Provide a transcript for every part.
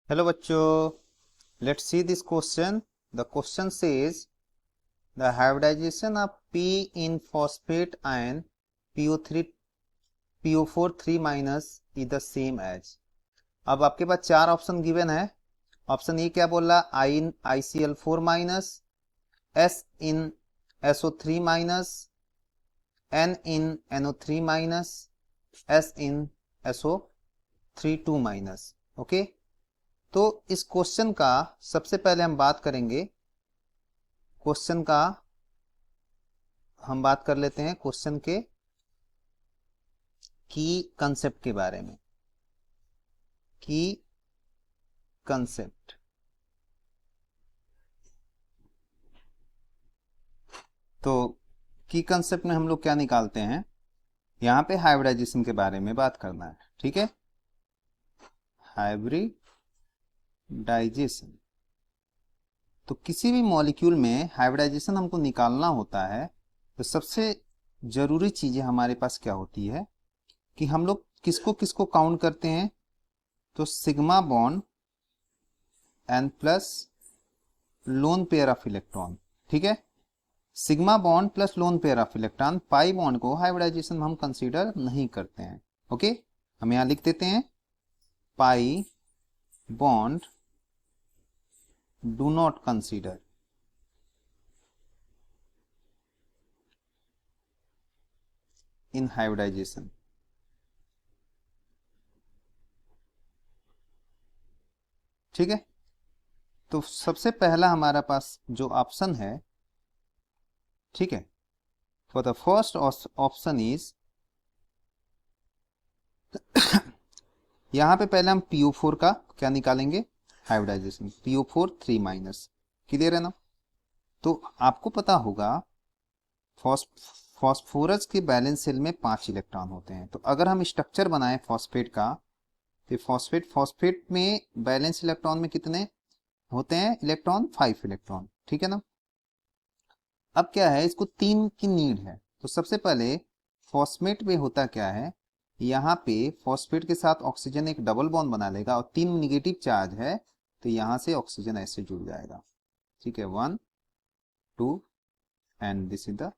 Hello बच्चों, let's see this question. The question says the hybridization of P in phosphate ion PO3 PO4 3 minus is the same as. अब आपके पास चार option given है. Option A क्या बोल रहा? I in ICl4 minus, S in SO3 minus, N in NO3 minus, S in SO3 2 minus. Okay, तो इस question का सबसे पहले हम बात करेंगे. क्वेश्चन का हम बात कर लेते हैं क्वेश्चन के की कंसेप्ट के बारे में. की कंसेप्ट, तो की कंसेप्ट में हम लोग क्या निकालते हैं? यहां पे हाइब्रिडाइजेशन के बारे में बात करना है. ठीक है, हाइब्रिडाइजेशन. तो किसी भी मॉलिक्यूल में हाइब्रिडाइजेशन हमको निकालना होता है तो सबसे जरूरी चीजें हमारे पास क्या होती है कि हम लोग किसको किसको काउंट करते हैं. तो sigma bond n plus lone pair of electron. ठीक है, sigma bond plus lone pair of electron. Pi bond को हाइब्रिडाइजेशन हम कंसीडर नहीं करते हैं. ओके, हम यहां लिख देते हैं pi bond do not consider. In hybridisation. ठीक है, तो सबसे पहला हमारा पास जो ऑप्शन है, ठीक है, for the first option is यहां पे पहले हम PO4 का क्या निकालेंगे? हाइब्रिडाइजेशन. PO4 3 minus. क्लियर है ना? तो आपको पता होगा फॉस्फोरस के बैलेंस सेल में 5 इलेक्ट्रॉन होते हैं. तो अगर हम स्ट्रक्चर बनाए फॉस्फेट का, तो फॉस्फेट में बैलेंस इलेक्ट्रॉन में कितने होते हैं? Electron 5 electron. ठीक है ना? अब क्या है, इसको 3 की नीड है. तो सबसे पहले फॉस्फेट में होता क्या है, यहाँ पे फॉस्फेट के साथ ऑक्सीजन एक डबल बॉन्ड बना लेगा और 3 निगेटिव चार्ज है तो यहां से ऑक्सीजन ऐसे जुड़ जाएगा. ठीक है, 1 2 and this is the.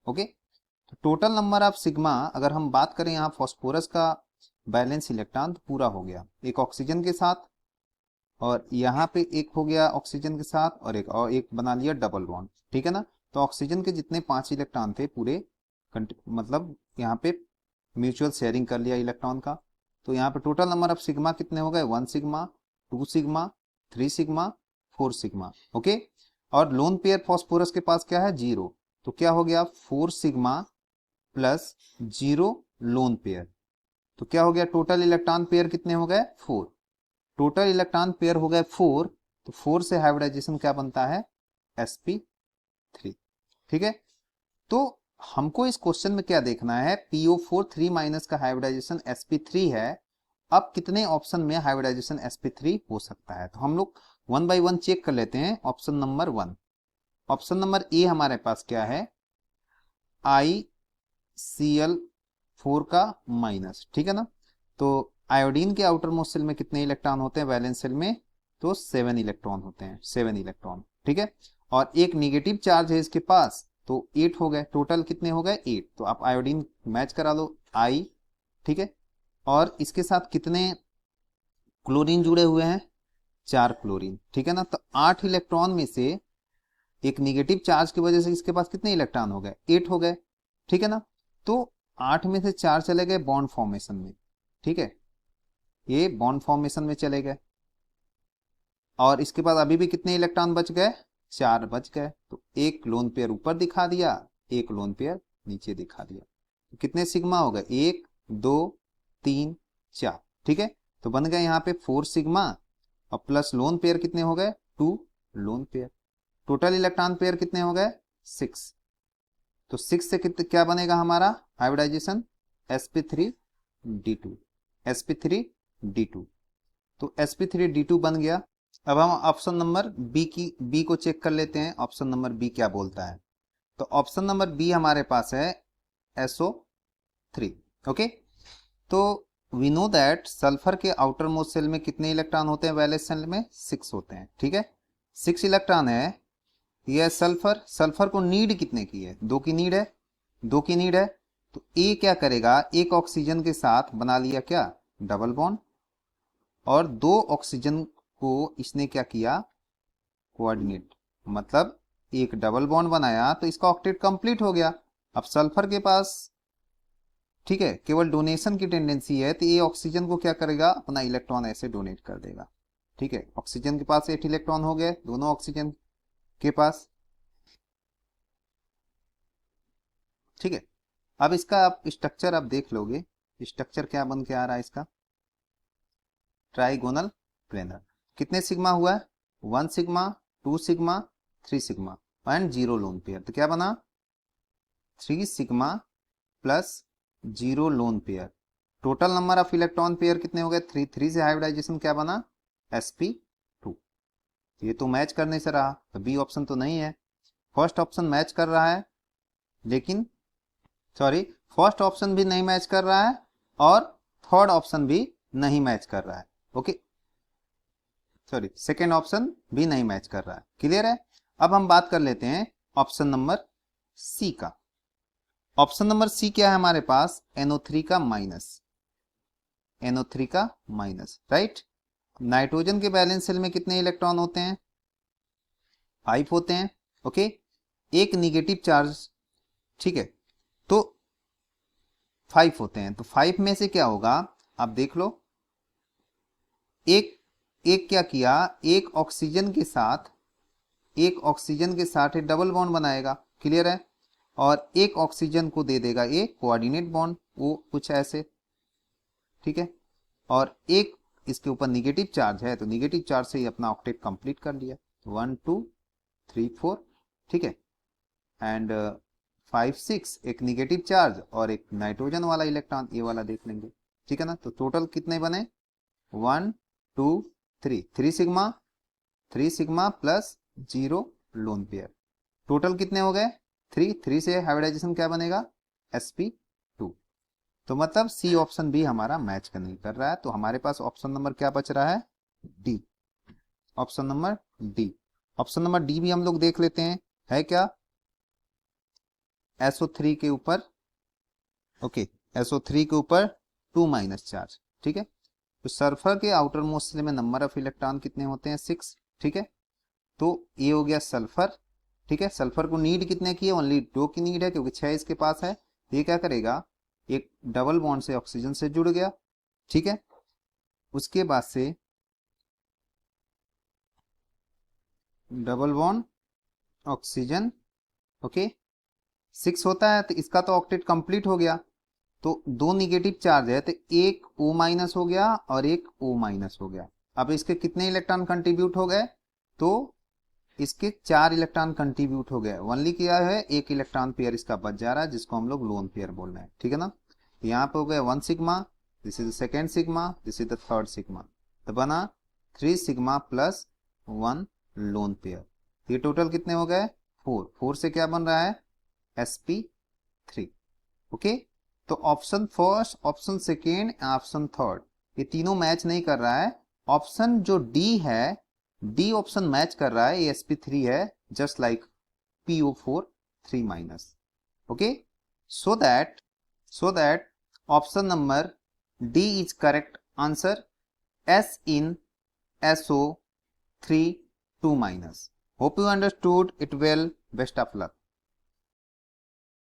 Okay, तो टोटल नंबर ऑफ सिग्मा अगर हम बात करें यहाँ फॉस्फोरस का बैलेंस इलेक्ट्रॉन तो पूरा हो गया एक ऑक्सीजन के साथ, और यहाँ पे एक हो गया ऑक्सीजन के साथ और एक बना लिया डबल बॉन्ड. ठीक है ना? तो ऑक्सीजन के जितने 5 इलेक्ट्रॉन थे पूरे मतलब यहाँ पे म्यूचुअल शेयरिंग कर लिया इलेक्ट्रॉन का. तो यहाँ पे टोटल नंबर ऑफ सिग्मा कितने हो गए? 1 sigma, 2 sigma, 3 sigma, 4 sigma. Okay, और लोन पेयर फॉस्फोरस के पास क्या है? 0. तो क्या हो गया? 4 सिग्मा प्लस 0 लोन पेयर. तो क्या हो गया? टोटल इलेक्ट्रॉन पेयर कितने हो गए? 4. टोटल इलेक्ट्रॉन पेयर हो गए 4. तो 4 से हाइब्रिडाइजेशन क्या बनता है? sp3. ठीक है, तो हमको इस क्वेश्चन में क्या देखना है? PO4 3 माइनस का हाइब्रिडाइजेशन sp3 है. अब कितने ऑप्शन में हाइब्रिडाइजेशन sp3 हो सकता है? तो हम लोग वन बाय वन चेक कर लेते हैं. Option number 1, option number A हमारे पास क्या है? ICl4 का माइनस. ठीक है ना? तो आयोडीन के आउटर मोस्ट सेल में कितने इलेक्ट्रॉन होते हैं? वैलेंस सेल में तो 7 इलेक्ट्रॉन होते हैं, 7 इलेक्ट्रॉन. ठीक है, और एक निगेटिव चार्ज है इसके पास तो 8 हो गए. टोटल कितने हो गए? 8. तो आप आयोडीन मैच करा लो I. ठीक है, और इसके साथ कितने क्लोरीन जुड़े हुए हैं? 4 क्लोरीन. ठीक है ना? तो 8 इलेक्ट्रॉन में से एक निगेटिव चार्ज की वजह से इसके पास कितने इलेक्ट्रॉन हो गए? 8 हो गए. ठीक है ना? तो 8 में से 4 चले गए बॉन्ड फॉर्मेशन में. ठीक है, ये बॉन्ड फॉर्मेशन में चले गए, और इसके बाद अभी भी कितने इलेक्ट्रॉन बच गए? 4 बच गए. तो एक लोन पेयर ऊपर दिखा दिया, एक लोन पेयर नीचे दिखा दिया. तो कितने सिग्मा हो गए? 1 2 3 4. ठीक है, तो बन गए यहाँ पे 4 सिग्मा और प्लस लोन पेयर कितने हो गए? 2 lone pair. Total electron pair कितने हो गए? 6. तो 6 से कितने क्या बनेगा हमारा हाइब्रिडाइजेशन? sp3d2. sp3d2. तो sp3d2 बन गया. अब हम ऑप्शन नंबर बी को चेक कर लेते हैं. ऑप्शन नंबर बी क्या बोलता है? तो ऑप्शन नंबर बी हमारे पास है SO3. ओके, तो वी नो दैट सल्फर के आउटर मोस्ट सेल में कितने इलेक्ट्रॉन होते हैं, वैलेंस सेल में 6 होते हैं, ठीक है। 6 इलेक्ट्रॉन है, ये सल्फर, सल्फर को नीड कितने की है, 2 की नीड है, 2 की नीड है। तो ए क्या करेगा, एक ऑक्सीजन के साथ बना लिया क्या, डबल बॉन्ड, और 2 ऑक्सीजन को इसने क्या किया, कोऑर्डिनेट, मतलब एक डबल बॉन्ड बनाया तो इसका ऑक्टेट कंप्लीट हो गया। अब सल्फर के पास, ठीक है, केवल डोनेशन की टेंडेंसी है, तो ये ऑक्सीजन को क्या करेगा, अपना इलेक्ट्रॉन ऐसे डोनेट कर देगा, ठीक है। ऑक्सीजन के पास 8 इलेक्ट्रॉन हो गए, दोनों ऑक्सीजन के पास, ठीक है। अब इसका आप स्ट्रक्चर आप देख लोगे, स्ट्रक्चर क्या बन के आ रहा है इसका, ट्राइगोनल प्लेनर। कितने सिग्मा हुआ है, 1 sigma, 2 sigma, 3 sigma and 0 lone pair, तो क्या बना 3 sigma plus 0 lone pair. Total number of electron pair कितने हो गए, 3, 3 से हाइब्रिडाइजेशन क्या बना, sp2। ये तो मैच करने से रहा, तो बी ऑप्शन तो नहीं है। फर्स्ट ऑप्शन मैच कर रहा है, लेकिन सॉरी, फर्स्ट ऑप्शन भी नहीं मैच कर रहा है और थर्ड ऑप्शन भी नहीं मैच कर रहा है, ओके, सॉरी, सेकेंड ऑप्शन भी नहीं मैच कर रहा है, क्लियर है। अब हम बात कर लेते हैं ऑप्शन नंबर सी का। ऑप्शन नंबर सी क्या है हमारे पास, NO3 का माइनस, NO3 का माइनस, राइट। नाइट्रोजन के बैलेंस सेल में कितने इलेक्ट्रॉन होते हैं, 5 होते हैं, ओके। एक निगेटिव चार्ज, ठीक है, तो 5 होते हैं, तो 5 में से क्या होगा, आप देख लो, एक एक क्या किया, एक ऑक्सीजन के साथ, एक ऑक्सीजन के साथ एक डबल बॉन्ड बनाएगा, क्लियर है, और एक ऑक्सीजन को दे देगा एक कोऑर्डिनेट बॉन्ड, वो कुछ ऐसे, ठीक है, और एक इसके ऊपर निगेटिव चार्ज है, तो निगेटिव चार्ज से ही अपना ऑक्टेट कंप्लीट कर लिया, 1 2 3 4, ठीक है, एंड 5 6 एक निगेटिव चार्ज और एक नाइट्रोजन वाला इलेक्ट्रॉन, ये वाला देख लेंगे, ठीक है ना। तो टोटल कितने बने, 1 2 3, 3 sigma plus 0 lone pair, total कितने हो गए 3, 3 से हाइब्रिडाइजेशन क्या बनेगा, sp2। तो मतलब सी ऑप्शन भी हमारा मैच नहीं कर रहा है, तो हमारे पास ऑप्शन नंबर क्या बच रहा है, D, option number D. Option number D भी हम लोग देख लेते हैं, है क्या, SO3 के ऊपर, ओके, SO3 के ऊपर 2 माइनस चार्ज, ठीक है। तो सल्फर के आउटर मोस्ट में नंबर ऑफ इलेक्ट्रॉन कितने होते हैं, 6, ठीक है। तो ये हो गया सल्फर, ठीक है। सल्फर को नीड कितने की है, ओनली 2 की नीड है, क्योंकि 6 इसके पास है। ये क्या करेगा, एक डबल बॉन्ड से ऑक्सीजन से जुड़ गया, ठीक है। उसके बाद से डबल बॉन्ड ऑक्सीजन, ओके, 6 होता है, तो इसका तो ऑक्टेट कंप्लीट हो गया। तो 2 निगेटिव चार्ज है, तो एक O माइनस हो गया और एक O माइनस हो गया। अब इसके कितने इलेक्ट्रॉन कंट्रीब्यूट हो गए, तो इसके 4 इलेक्ट्रॉन कंट्रीब्यूट हो गए, ओनली क्या है, एक इलेक्ट्रॉन पेयर इसका बच जा रहा है, जिसको हम लोग लोन पेयर बोल रहे हैं, ठीक है ना। यहाँ पे हो गया 1 sigma, this is the second sigma, this is the third sigma, तो बना 3 सिग्मा प्लस 1 लोन पेयर। ये टोटल कितने हो गए, 4, 4 से क्या बन रहा है, sp3, ओके। तो option first, option second, option third, ये तीनों मैच नहीं कर रहा है। ऑप्शन जो डी है, डी ऑप्शन मैच कर रहा है, ये sp3 है, just like PO4 3 minus, okay. So that option number D is correct answer, S in SO3 2 minus. Hope you understood it well. Best of luck.